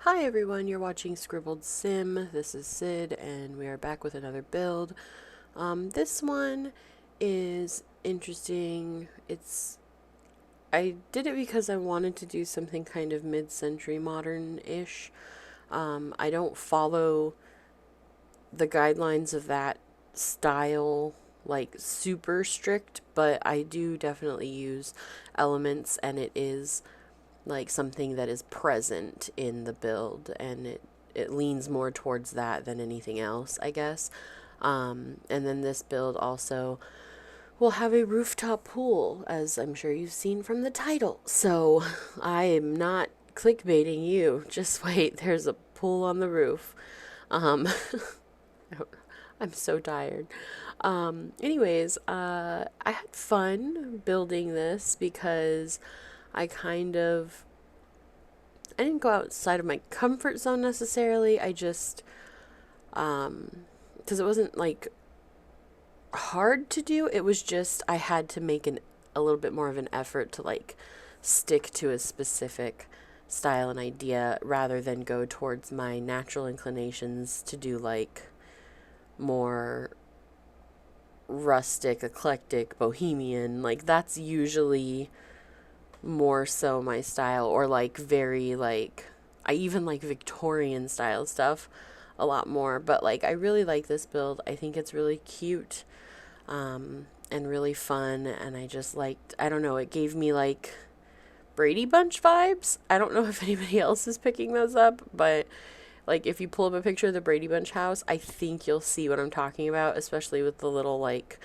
Hi everyone, you're watching Scribbled Sim. This is Sid, and we are back with another build. This one is interesting. I did it because I wanted to do something kind of mid-century modern-ish. I don't follow the guidelines of that style like super strict, but I do definitely use elements, and it is like something that is present in the build, and it leans more towards that than anything else, I guess. And then this build also will have a rooftop pool, as I'm sure you've seen from the title. So I am not clickbaiting you. Just wait, there's a pool on the roof. Um, I'm so tired. Anyways, I had fun building this because I kind of I didn't go outside of my comfort zone necessarily. I just, because it wasn't like hard to do. It was just I had to make a little bit more of an effort to like stick to a specific style and idea rather than go towards my natural inclinations to do like more rustic, eclectic, bohemian. Like that's usually more so my style, or like very like I even like Victorian style stuff a lot more, but like I really like this build. I think it's really cute and really fun, and I just liked, I don't know, it gave me like Brady Bunch vibes. I don't know if anybody else is picking those up, but like if you pull up a picture of the Brady Bunch house, I think you'll see what I'm talking about, especially with the little like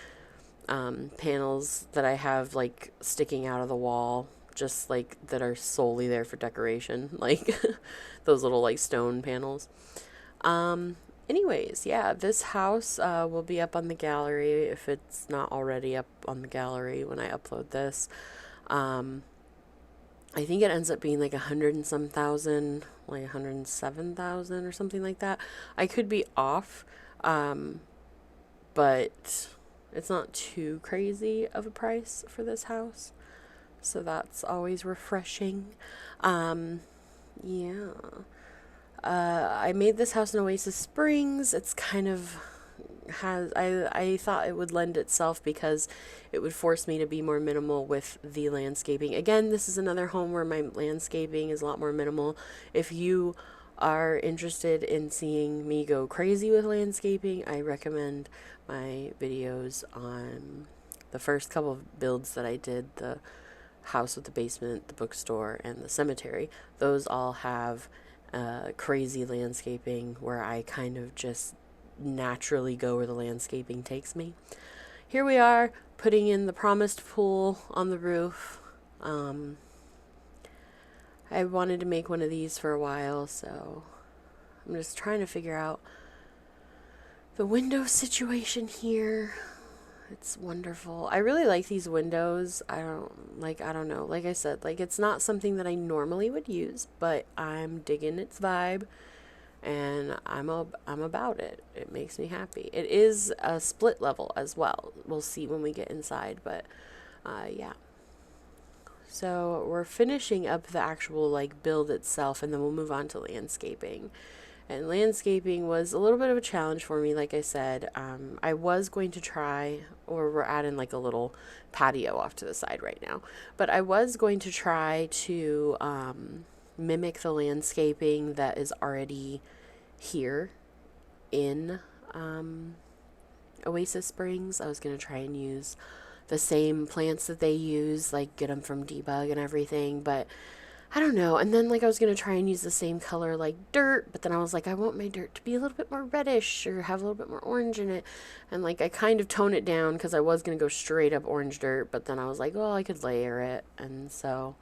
panels that I have like sticking out of the wall, just like that are solely there for decoration, like those little like stone panels. Um, Anyways, yeah, this house will be up on the gallery if it's not already up on the gallery when I upload this. Um, I think it ends up being like 100 and some thousand, like 107,000 or something like that. I could be off, um, but it's not too crazy of a price for this house. So that's always refreshing. Um, yeah. I made this house in Oasis Springs. It's kind of I thought it would lend itself because it would force me to be more minimal with the landscaping. Again, this is another home where my landscaping is a lot more minimal. If you are interested in seeing me go crazy with landscaping, I recommend my videos on the first couple of builds that I did, the house with the basement, the bookstore, and the cemetery. Those all have crazy landscaping where I kind of just naturally go where the landscaping takes me. Here we are putting in the promised pool on the roof. Um, I wanted to make one of these for a while, so I'm just trying to figure out the window situation here. It's wonderful. I really like these windows. I don't know. Like I said, like it's not something that I normally would use, but I'm digging its vibe, and I'm about it. It makes me happy. It is a split level as well. We'll see when we get inside, but yeah. So we're finishing up the actual like build itself, and then we'll move on to landscaping. And landscaping was a little bit of a challenge for me, like I said. I was going to try, or we're adding like a little patio off to the side right now, but I was going to try to mimic the landscaping that is already here in Oasis Springs. I was going to try and use the same plants that they use, like get them from Debug and everything, but I don't know. And then like I was gonna try and use the same color like dirt, but then I was like, I want my dirt to be a little bit more reddish or have a little bit more orange in it. And like I kind of tone it down because I was gonna go straight up orange dirt, but then I was like, well, I could layer it, and so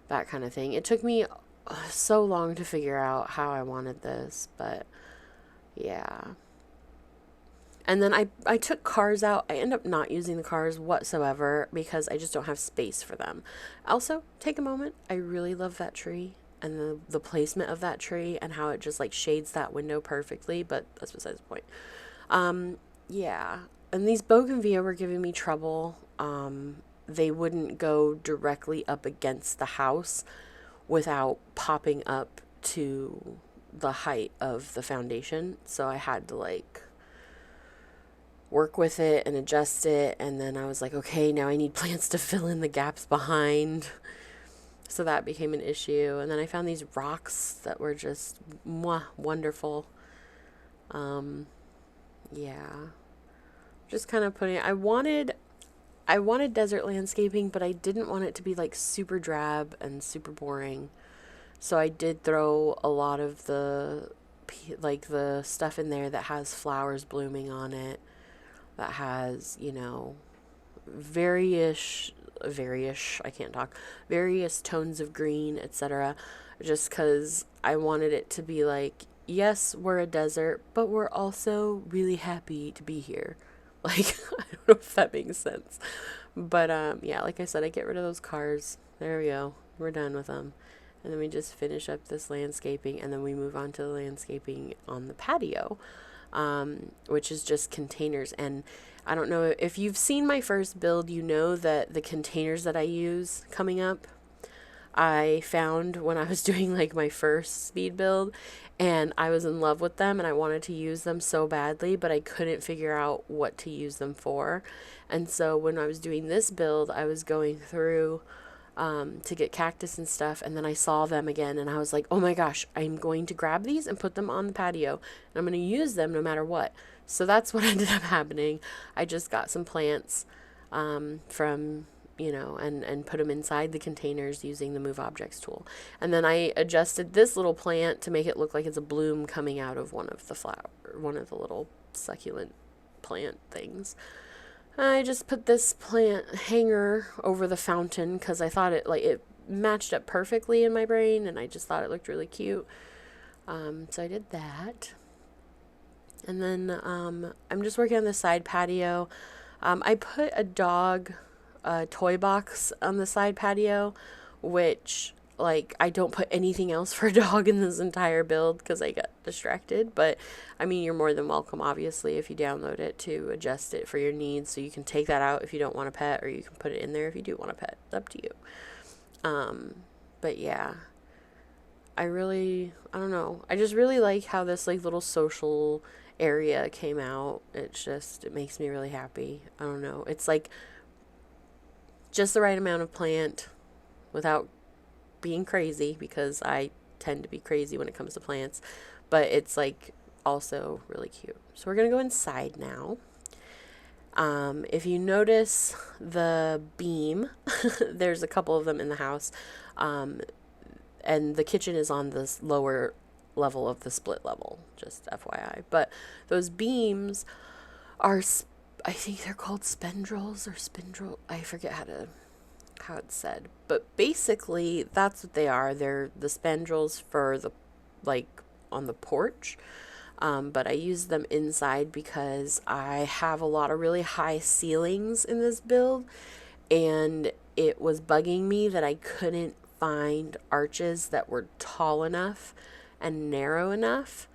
that kind of thing. It took me so long to figure out how I wanted this, but yeah. And then I took cars out. I end up not using the cars whatsoever because I just don't have space for them. Also, take a moment. I really love that tree and the placement of that tree and how it just like shades that window perfectly, but that's besides the point. Yeah. And these bougainvillea were giving me trouble. They wouldn't go directly up against the house without popping up to the height of the foundation. So I had to like work with it and adjust it. And then I was like, okay, now I need plants to fill in the gaps behind. So that became an issue. And then I found these rocks that were just wonderful. Yeah. Just kind of putting, I wanted desert landscaping, but I didn't want it to be like super drab and super boring. So I did throw a lot of the stuff in there that has flowers blooming on it, that has, I can't talk, various tones of green, etc. Just because I wanted it to be like, yes, we're a desert, but we're also really happy to be here. Like, I don't know if that makes sense. But yeah, like I said, I get rid of those cars. There we go. We're done with them. And then we just finish up this landscaping, and then we move on to the landscaping on the patio, which is just containers. And I don't know if you've seen my first build, you know that the containers that I use coming up, I found when I was doing like my first speed build, and I was in love with them and I wanted to use them so badly, but I couldn't figure out what to use them for. And so when I was doing this build, I was going through to get cactus and stuff, and then I saw them again and I was like, oh my gosh, I'm going to grab these and put them on the patio, and I'm going to use them no matter what. So that's what ended up happening. I just got some plants from and put them inside the containers using the Move Objects tool. And then I adjusted this little plant to make it look like it's a bloom coming out of one of the little succulent plant things. I just put this plant hanger over the fountain because I thought it matched up perfectly in my brain, and I just thought it looked really cute. So I did that. And then I'm just working on the side patio. I put a dog toy box on the side patio, which like I don't put anything else for a dog in this entire build because I got distracted. But I mean, you're more than welcome, obviously, if you download it, to adjust it for your needs. So you can take that out if you don't want a pet, or you can put it in there if you do want a pet. It's up to you. But yeah, I don't know. I just really like how this like little social area came out. It makes me really happy. I don't know. It's like just the right amount of plant without being crazy, because I tend to be crazy when it comes to plants, but it's like also really cute. So we're gonna go inside now. If you notice the beam, there's a couple of them in the house, and the kitchen is on this lower level of the split level, just FYI. But those beams are, I think they're called spandrels or spindle. I forget how it's said, but basically that's what they are. They're the spandrels for the on the porch. But I use them inside because I have a lot of really high ceilings in this build, and it was bugging me that I couldn't find arches that were tall enough and narrow enough,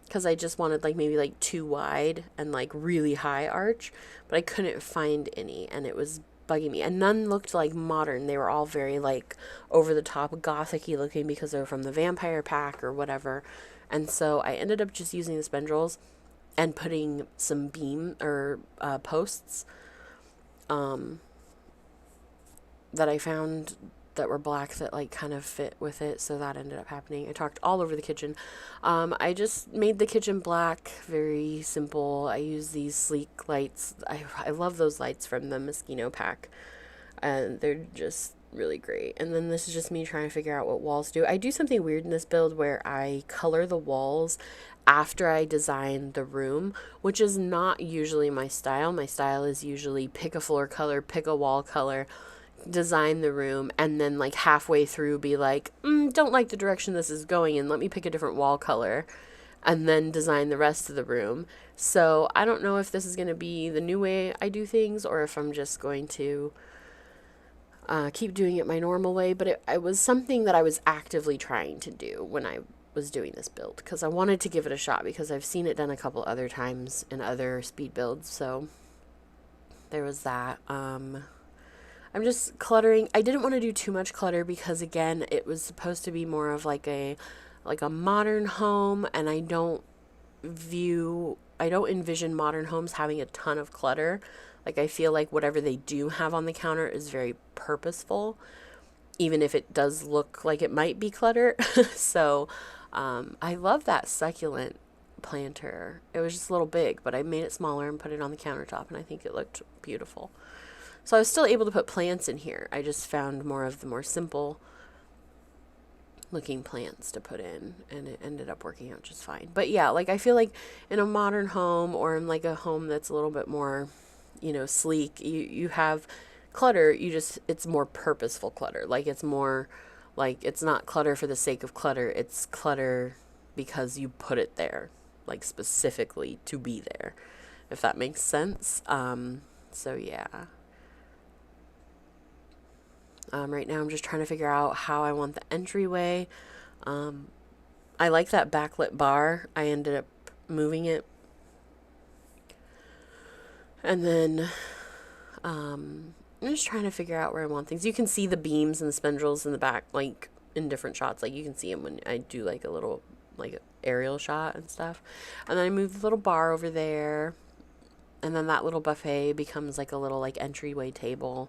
because I just wanted maybe too wide and really high arch, but I couldn't find any, and it was bugging me. And none looked modern. They were all very over the top gothic-y looking because they were from the vampire pack or whatever. And so I ended up just using the spandrels and putting some beam or posts that I found that were black that kind of fit with it. So that ended up happening. I talked all over the kitchen. I just made the kitchen black, very simple. I use these sleek lights. I love those lights from the Moschino pack, and they're just really great. And then this is just me trying to figure out what walls do. I do something weird in this build where I color the walls after I design the room, which is not usually my style. My style is usually pick a floor color, pick a wall color, design the room, and then halfway through be don't like the direction this is going in, let me pick a different wall color, and then design the rest of the room. So I don't know if this is going to be the new way I do things, or if I'm just going to keep doing it my normal way. But it was something that I was actively trying to do when I was doing this build, because I wanted to give it a shot, because I've seen it done a couple other times in other speed builds. So there was that. I'm just cluttering. I didn't want to do too much clutter because, again, it was supposed to be more of a like a modern home, and I don't envision modern homes having a ton of clutter. Like I feel like whatever they do have on the counter is very purposeful, even if it does look like it might be clutter. So I love that succulent planter. It was just a little big, but I made it smaller and put it on the countertop, and I think it looked beautiful. So I was still able to put plants in here. I just found more of the more simple looking plants to put in, and it ended up working out just fine. But yeah, like I feel like in a modern home, or in like a home that's a little bit more, sleek, you have clutter, it's more purposeful clutter. Like it's more like it's not clutter for the sake of clutter. It's clutter because you put it there, like specifically to be there, if that makes sense. So yeah. Right now I'm just trying to figure out how I want the entryway. Um, I like that backlit bar. I ended up moving it. And then I'm just trying to figure out where I want things. You can see the beams and the spindles in the back, like in different shots. Like you can see them when I do like a little like aerial shot and stuff. And then I move the little bar over there. And then that little buffet becomes like a little like entryway table.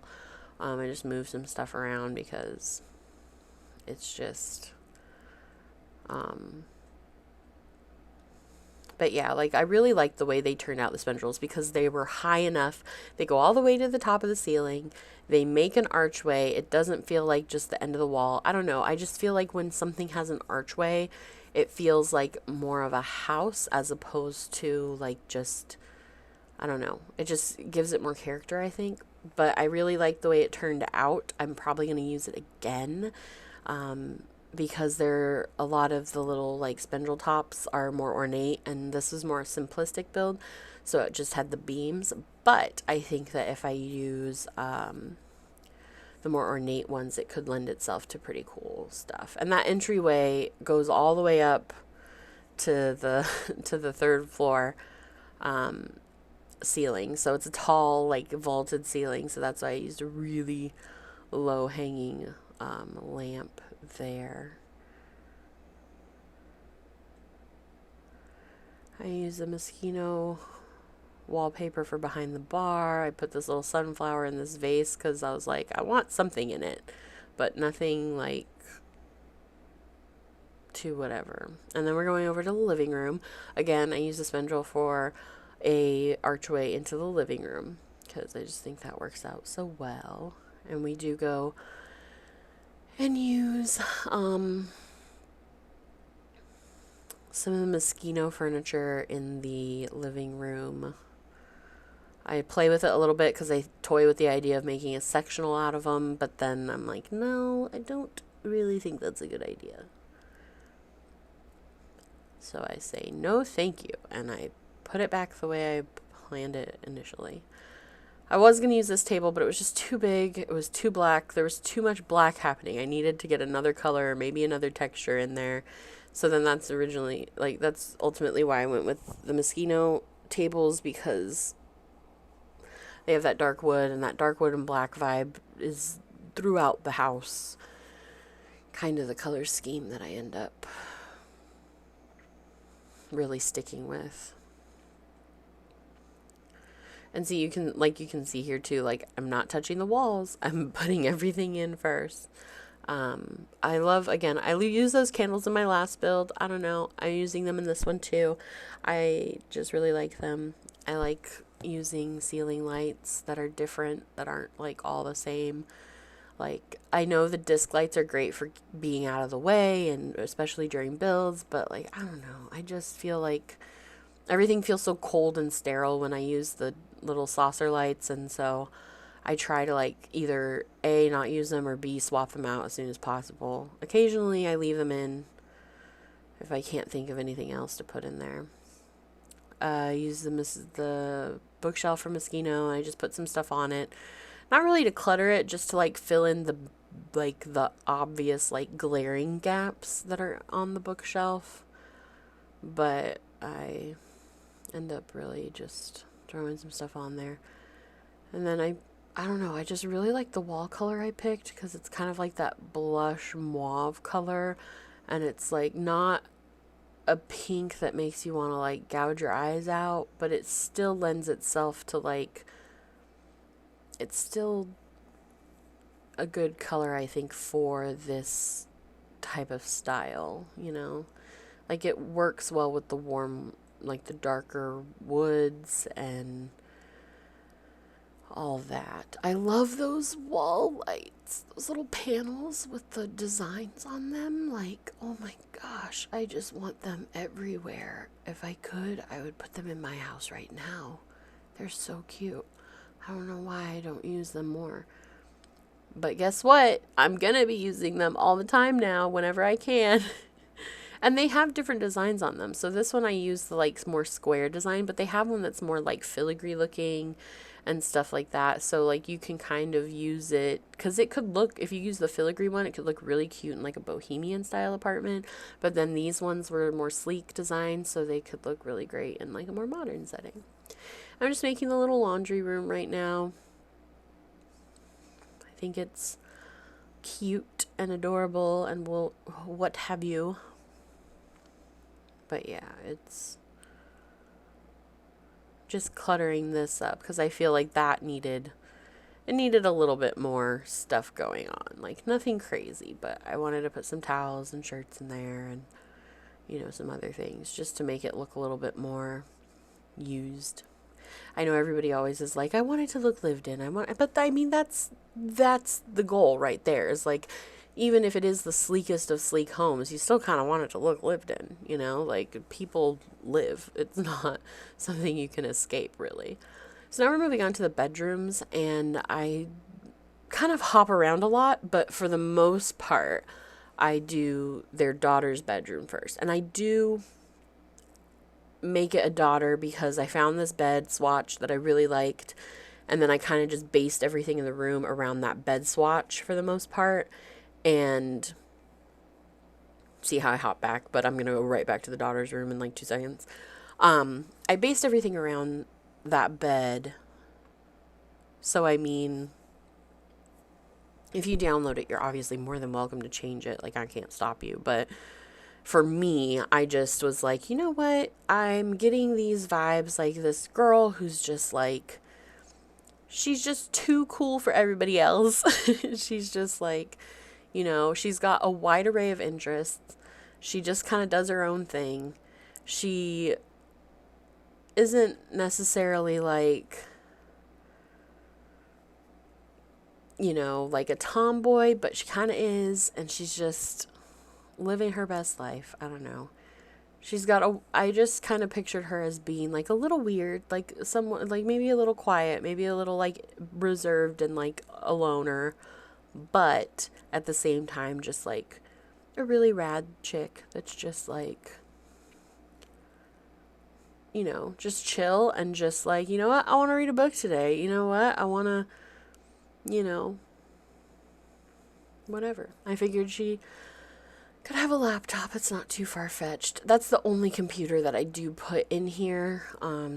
I just move some stuff around because it's just, but yeah, like I really like the way they turned out the spindles because they were high enough. They go all the way to the top of the ceiling. They make an archway. It doesn't feel like just the end of the wall. I don't know. I just feel like when something has an archway, it feels like more of a house as opposed to like just, I don't know. It just gives it more character, I think. But I really like the way it turned out. I'm probably going to use it again because a lot of the little like spindle tops are more ornate, and this is more a simplistic build. So it just had the beams. But I think that if I use the more ornate ones, it could lend itself to pretty cool stuff. And that entryway goes all the way up to the to the third floor. Ceiling, so it's a tall like vaulted ceiling, so that's why I used a really low hanging lamp there. I use the Moschino wallpaper for behind the bar. I put this little sunflower in this vase because I was like, I want something in it, but nothing like too whatever. And then we're going over to the living room. Again, I use the spindle for a archway into the living room because I just think that works out so well. And we do go and use some of the Moschino furniture in the living room. I play with it a little bit because I toy with the idea of making a sectional out of them, but then I'm like, no, I don't really think that's a good idea. So I say no thank you, and I put it back the way I planned it initially. I was going to use this table, but it was just too big. It was too black. There was too much black happening. I needed to get another color, maybe another texture in there. So then that's ultimately why I went with the Moschino tables, because they have that dark wood, and that dark wood and black vibe is throughout the house. Kind of the color scheme that I end up really sticking with. And see, you can see here too, like I'm not touching the walls. I'm putting everything in first. I use those candles in my last build. I don't know. I'm using them in this one too. I just really like them. I like using ceiling lights that are different, that aren't like all the same. Like, I know the disc lights are great for being out of the way, and especially during builds, but like, I don't know. I just feel like everything feels so cold and sterile when I use the little saucer lights, and so I try to like either A, not use them, or B, swap them out as soon as possible. Occasionally I leave them in if I can't think of anything else to put in there. I use the bookshelf from Moschino, and I just put some stuff on it. Not really to clutter it, just to like fill in the obvious like glaring gaps that are on the bookshelf. But I end up really just throwing some stuff on there. And then I don't know, I just really like the wall color I picked because it's kind of like that blush mauve color, and it's like not a pink that makes you want to like gouge your eyes out, but it still lends itself to like, it's still a good color, I think, for this type of style, you know? Like it works well with the warm, like the darker woods and all that. I love those wall lights, those little panels with the designs on them. Like, oh my gosh, I just want them everywhere. If I could, I would put them in my house right now. They're so cute. I don't know why I don't use them more. But guess what? I'm gonna be using them all the time now whenever I can. And they have different designs on them. So this one I use the like more square design, but they have one that's more like filigree looking and stuff like that. So like you can kind of use it, because it could look, if you use the filigree one, it could look really cute in like a bohemian style apartment. But then these ones were more sleek design, so they could look really great in like a more modern setting. I'm just making the little laundry room right now. I think it's cute and adorable and will what have you. But yeah, it's just cluttering this up because I feel like that needed a little bit more stuff going on. Like nothing crazy, but I wanted to put some towels and shirts in there and some other things just to make it look a little bit more used. I know everybody always is like, I want it to look lived in. But I mean that's the goal right there. Is like, even if it is the sleekest of sleek homes, you still kind of want it to look lived in, like people live. It's not something you can escape really. So now we're moving on to the bedrooms, and I kind of hop around a lot, but for the most part, I do their daughter's bedroom first. And I do make it a daughter because I found this bed swatch that I really liked, and then I kind of just based everything in the room around that bed swatch for the most part. And see how I hop back, but I'm gonna go right back to the daughter's room in like 2 seconds. I based everything around that bed, so I mean, if you download it, you're obviously more than welcome to change it. Like, I can't stop you, but for me, I just was like, you know what? I'm getting these vibes like this girl who's just like, she's just too cool for everybody else. She's just like, she's got a wide array of interests. She just kind of does her own thing. She isn't necessarily like, like a tomboy, but she kind of is. And she's just living her best life. I don't know. I just kind of pictured her as being like a little weird, like someone, like maybe a little quiet, maybe a little like reserved and like a loner, but at the same time, just like a really rad chick that's just like, just chill and just like, you know what, I want to read a book today. You know what, I want to, whatever. I figured she could have a laptop. It's not too far-fetched. That's the only computer that I do put in here.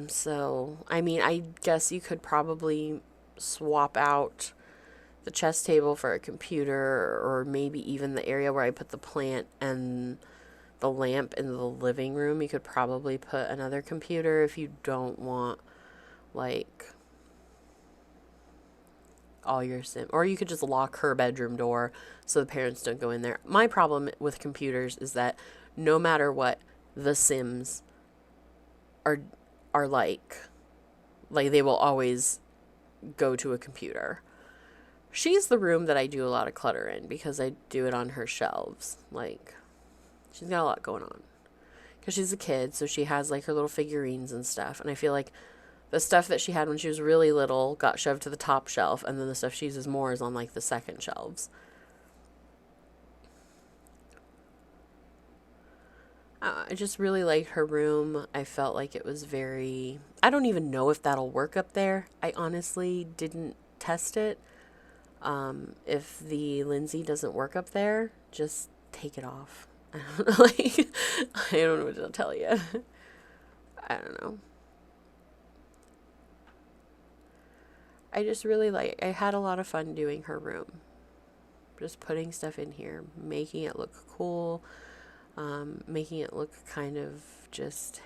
So, I mean, I guess you could probably swap out the chess table for a computer, or maybe even the area where I put the plant and the lamp in the living room. You could probably put another computer if you don't want, like, all your or you could just lock her bedroom door so the parents don't go in there. My problem with computers is that no matter what, the Sims are like they will always go to a computer. She's the room that I do a lot of clutter in because I do it on her shelves. Like, she's got a lot going on because she's a kid, so she has like her little figurines and stuff, and I feel like the stuff that she had when she was really little got shoved to the top shelf, and then the stuff she uses more is on like the second shelves. I just really liked her room. I felt like it was very, I don't even know if that'll work up there. I honestly didn't test it. If the Lindsay doesn't work up there, just take it off. I don't know, like, I don't know what to tell you. I don't know. I just really I had a lot of fun doing her room. Just putting stuff in here, making it look cool. making it look kind of just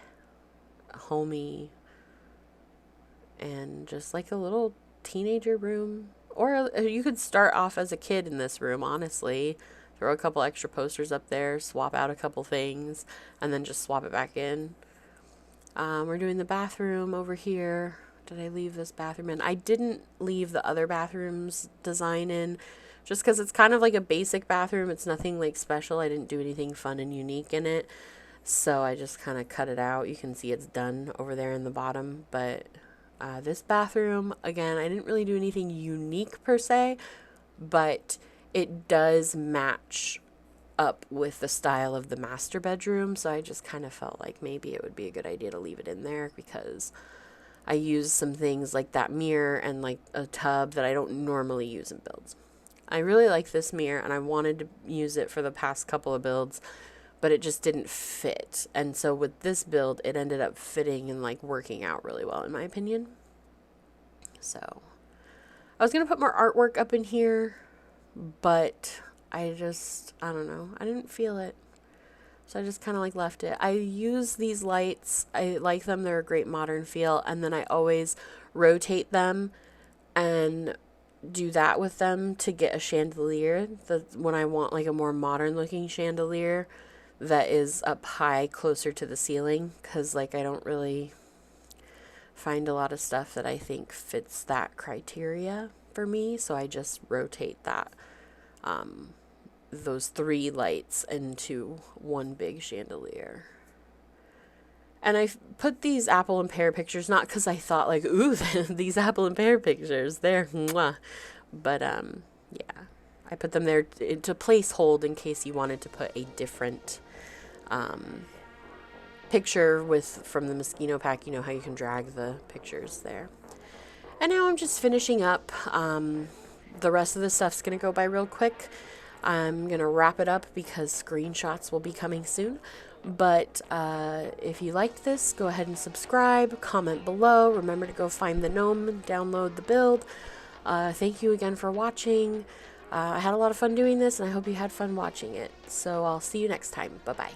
homey and just like a little teenager room. Or you could start off as a kid in this room, honestly. Throw a couple extra posters up there, swap out a couple things, and then just swap it back in. We're doing the bathroom over here. Did I leave this bathroom in? I didn't leave the other bathroom's design in just because it's kind of like a basic bathroom. It's nothing like special. I didn't do anything fun and unique in it. So I just kind of cut it out. You can see it's done over there in the bottom. But this bathroom, again, I didn't really do anything unique per se, but it does match up with the style of the master bedroom. So I just kind of felt like maybe it would be a good idea to leave it in there because I use some things like that mirror and like a tub that I don't normally use in builds. I really like this mirror and I wanted to use it for the past couple of builds, but it just didn't fit. And so with this build, it ended up fitting and like working out really well in my opinion. So I was going to put more artwork up in here, but I don't know. I didn't feel it. So I just kind of like left it. I use these lights. I like them. They're a great modern feel. And then I always rotate them and do that with them to get a chandelier. When I want like a more modern looking chandelier that is up high closer to the ceiling. Because like I don't really find a lot of stuff that I think fits that criteria for me. So I just rotate that. Those 3 lights into one big chandelier. And I put these apple and pear pictures, not because I thought like, ooh, these apple and pear pictures, they're mwah. But yeah, I put them there to place hold in case you wanted to put a different picture from the Moschino pack. You know how you can drag the pictures there. And now I'm just finishing up. The rest of the stuff's going to go by real quick. I'm going to wrap it up because screenshots will be coming soon. But if you liked this, go ahead and subscribe, comment below. Remember to go find the gnome and download the build. Thank you again for watching. I had a lot of fun doing this, and I hope you had fun watching it. So I'll see you next time. Bye-bye.